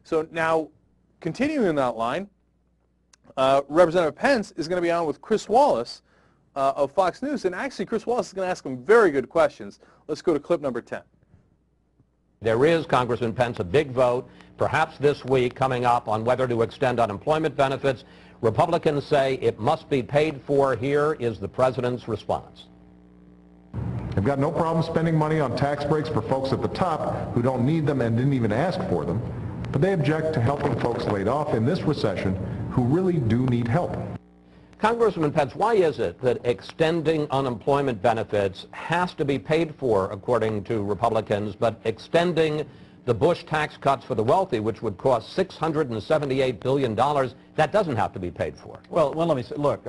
So now, continuing that line, Representative Pence is going to be on with Chris Wallace of Fox News, and actually Chris Wallace is going to ask him very good questions. Let's go to clip number 10. There is, Congressman Pence, a big vote, perhaps this week, coming up on whether to extend unemployment benefits. Republicans say it must be paid for. Here is the president's response. They've got no problem spending money on tax breaks for folks at the top who don't need them and didn't even ask for them, but they object to helping folks laid off in this recession who really do need help. Congressman Pence, why is it that extending unemployment benefits has to be paid for, according to Republicans, but extending the Bush tax cuts for the wealthy, which would cost $678 billion, that doesn't have to be paid for? Well, let me say, look,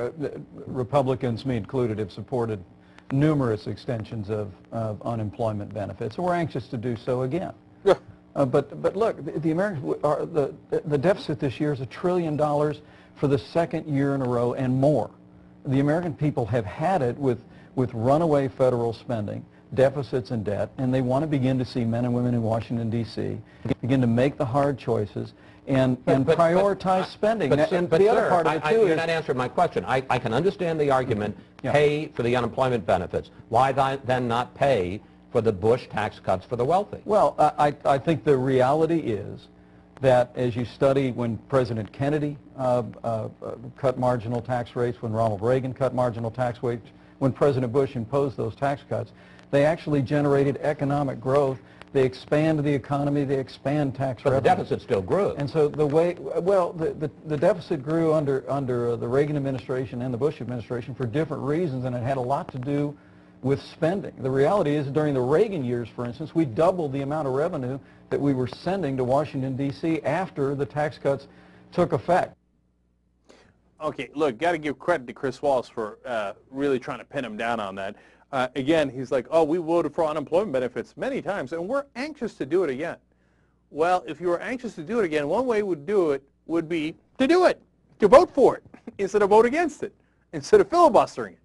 Republicans, me included, have supported numerous extensions of unemployment benefits, and we're anxious to do so again. Yeah. But look, the deficit this year is $1 trillion for the second year in a row and more. The American people have had it with runaway federal spending, deficits and debt, and they want to begin to see men and women in Washington, D.C. begin to make the hard choices and prioritize spending. But The other part of it, too, you're not answering my question. I can understand the argument, pay for the unemployment benefits. Why then not pay for the Bush tax cuts for the wealthy? Well, I think the reality is that as you study when President Kennedy cut marginal tax rates, when Ronald Reagan cut marginal tax rates, when President Bush imposed those tax cuts, they actually generated economic growth. They expand the economy, they expand tax revenue. But the deficit still grew. And so the deficit grew under the Reagan administration and the Bush administration for different reasons, and it had a lot to do with spending. The reality is during the Reagan years, for instance, we doubled the amount of revenue that we were sending to Washington, D.C. after the tax cuts took effect. Okay, look, got to give credit to Chris Wallace for really trying to pin him down on that. Again, he's like, oh, we voted for unemployment benefits many times, and we're anxious to do it again. Well, if you were anxious to do it again, one way would do it would be to do it, to vote for it, instead of vote against it, instead of filibustering it.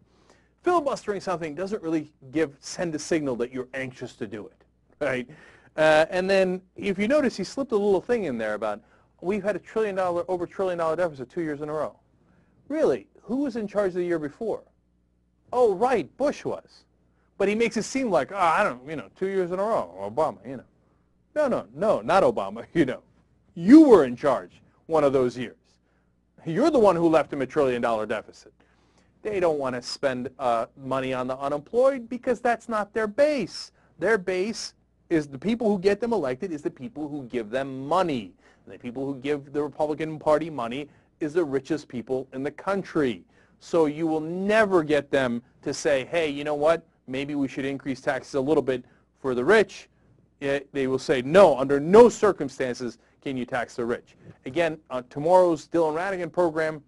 Filibustering something doesn't really send a signal that you're anxious to do it, right? And then, if you notice, he slipped a little thing in there about we've had over $1 trillion deficit 2 years in a row. Really? Who was in charge the year before? Oh, right, Bush was. But he makes it seem like, 2 years in a row, Obama, No, not Obama, You were in charge one of those years. You're the one who left him $1 trillion deficit. They don't want to spend money on the unemployed because that's not their base. Their base is the people who get them elected is the people who give them money. And the people who give the Republican Party money is the richest people in the country. So you will never get them to say, hey, you know what, maybe we should increase taxes a little bit for the rich. They will say, no, under no circumstances can you tax the rich. Again, on tomorrow's Dylan Ratigan program,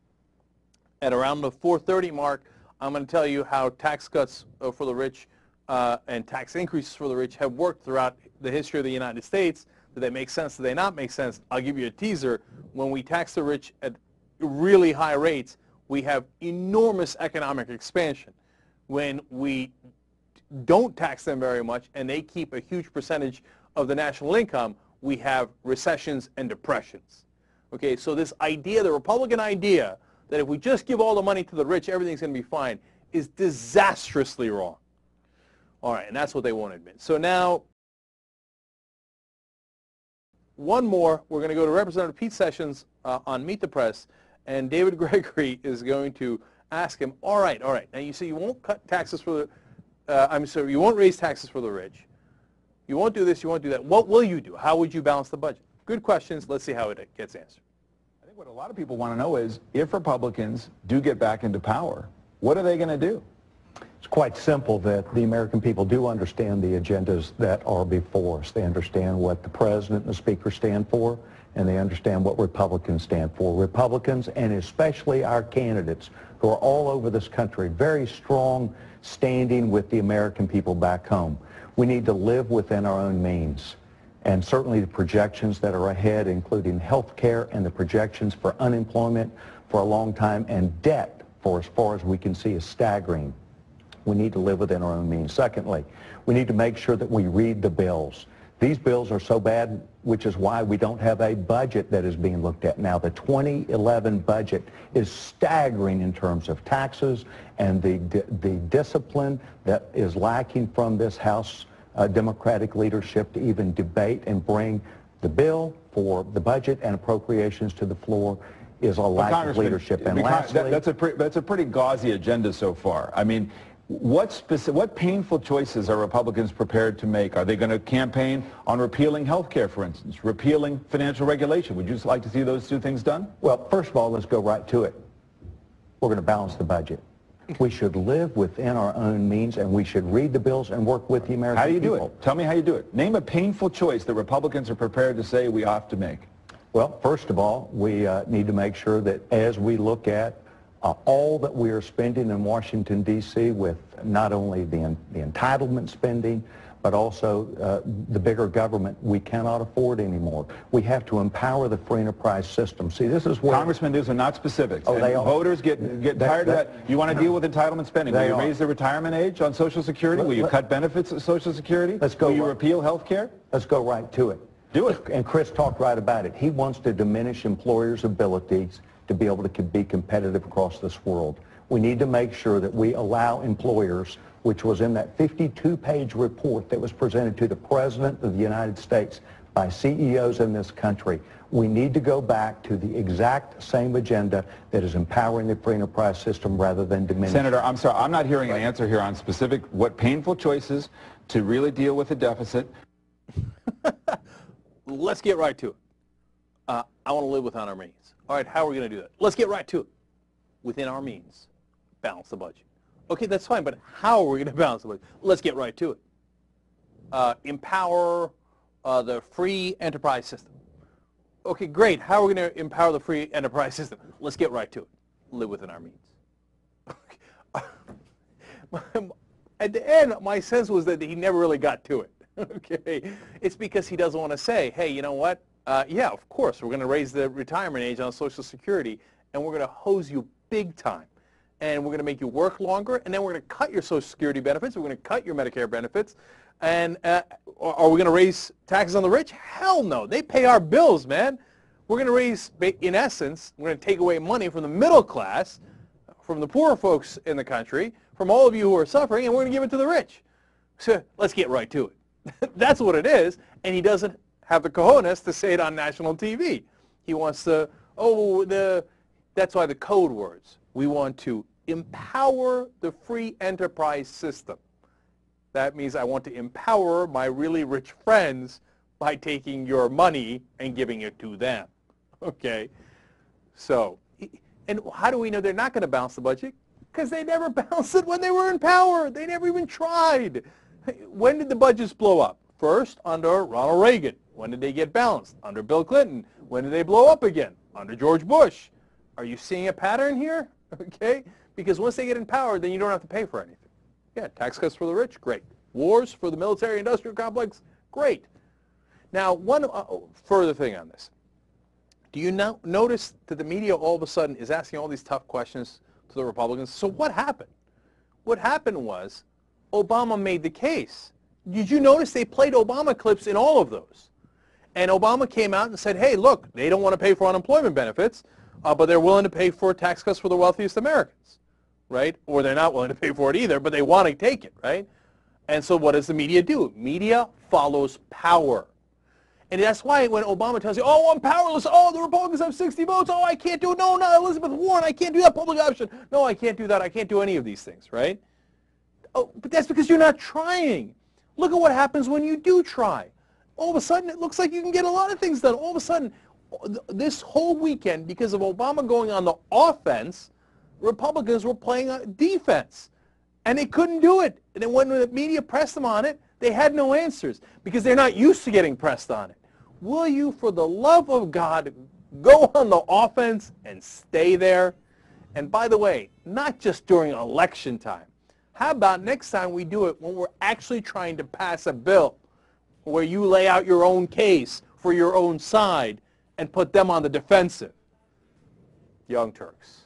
at around the 4:30 mark, I'm going to tell you how tax cuts for the rich and tax increases for the rich have worked throughout the history of the United States. Do they make sense? Do they not make sense? I'll give you a teaser. When we tax the rich at really high rates, we have enormous economic expansion. When we don't tax them very much and they keep a huge percentage of the national income, we have recessions and depressions. Okay, so this idea, the Republican idea, that if we just give all the money to the rich, everything's going to be fine, is disastrously wrong. All right, and that's what they won't admit. So now, one more, we're going to go to Representative Pete Sessions on Meet the Press, and David Gregory is going to ask him, all right, now you say you won't cut taxes for the, you won't raise taxes for the rich. You won't do this, you won't do that. What will you do? How would you balance the budget? Good questions. Let's see how it gets answered. I think what a lot of people want to know is, if Republicans do get back into power, what are they going to do? It's quite simple that the American people do understand the agendas that are before us. They understand what the President and the Speaker stand for, and they understand what Republicans stand for. Republicans, and especially our candidates, who are all over this country, very strong standing with the American people back home. We need to live within our own means. And certainly the projections that are ahead, including health care and the projections for unemployment for a long time, and debt, for as far as we can see, is staggering. We need to live within our own means. Secondly, we need to make sure that we read the bills, These bills are so bad, which is why we don't have a budget that is being looked at now. The 2011 budget is staggering in terms of taxes and the discipline that is lacking from this House Democratic leadership to even debate and bring the bill for the budget and appropriations to the floor is a lack of leadership. And lastly, that's a pretty gauzy agenda so far. I mean, what painful choices are Republicans prepared to make? Are they going to campaign on repealing health care, for instance, repealing financial regulation? Would you just like to see those two things done? Well, first of all, let's go right to it. We're going to balance the budget. We should live within our own means, and we should read the bills and work with the American people. How do you do it? Tell me how you do it. Name a painful choice that Republicans are prepared to say we have to make. Well, first of all, we need to make sure that as we look at all that we are spending in Washington, D.C., with not only the entitlement spending, but also the bigger government, we cannot afford anymore. We have to empower the free enterprise system. See, this is where... Congressman, these are not specifics. Oh, they and are. Voters get tired of that. You want to deal with entitlement spending. Will you raise the retirement age on Social Security? Will you cut benefits of Social Security? Let's go. Will you repeal health care? Let's go right to it. Do it. And Chris talked right about it. He wants to diminish employers' abilities to be able to be competitive across this world. We need to make sure that we allow employers, which was in that 52-page report that was presented to the President of the United States by CEOs in this country. We need to go back to the exact same agenda that is empowering the free enterprise system rather than diminishing. Senator, I'm sorry, I'm not hearing an answer here on specific, what painful choices to really deal with the deficit. Let's get right to it. I want to live within our means. All right, how are we going to do that? Let's get right to it. Within our means, balance the budget. Okay, that's fine, but how are we going to balance the budget? Let's get right to it. Empower the free enterprise system. Okay, great. How are we going to empower the free enterprise system? Let's get right to it. Live within our means. At the end, my sense was that he never really got to it. Okay, it's because he doesn't want to say, hey, you know what? Yeah, of course, we're going to raise the retirement age on Social Security, and we're going to hose you big time. And we're going to make you work longer, and then we're going to cut your Social Security benefits, we're going to cut your Medicare benefits, and are we going to raise taxes on the rich? Hell no. They pay our bills, man. We're going to raise, in essence, we're going to take away money from the middle class, from the poor folks in the country, from all of you who are suffering, and we're going to give it to the rich. So let's get right to it. That's what it is, and he doesn't have the cojones to say it on national TV. He wants to, that's why the code words. We want to empower the free enterprise system. That means I want to empower my really rich friends by taking your money and giving it to them. Okay? So, and how do we know they're not going to balance the budget? Because they never balanced it when they were in power. They never even tried. When did the budgets blow up? First, under Ronald Reagan. When did they get balanced? Under Bill Clinton. When did they blow up again? Under George Bush. Are you seeing a pattern here? Okay? Because once they get in power, then you don't have to pay for anything. Yeah, tax cuts for the rich, great. Wars for the military-industrial complex, great. Now, one further thing on this. Do you now notice that the media all of a sudden is asking all these tough questions to the Republicans? So what happened? What happened was Obama made the case. Did you notice they played Obama clips in all of those? And Obama came out and said, hey, look, they don't want to pay for unemployment benefits, but they're willing to pay for tax cuts for the wealthiest Americans, right? Or they're not willing to pay for it either, but they want to take it, right? And so what does the media do? Media follows power. And that's why when Obama tells you, oh, I'm powerless, oh, the Republicans have 60 votes, oh, I can't do it, no, not Elizabeth Warren, I can't do that public option, no, I can't do that, I can't do any of these things, right? Oh, but that's because you're not trying. Look at what happens when you do try. All of a sudden, it looks like you can get a lot of things done. All of a sudden, this whole weekend, because of Obama going on the offense, Republicans were playing defense. And they couldn't do it. And then when the media pressed them on it, they had no answers because they're not used to getting pressed on it. Will you, for the love of God, go on the offense and stay there? And by the way, not just during election time. How about next time we do it when we're actually trying to pass a bill where you lay out your own case for your own side and put them on the defensive? Young Turks.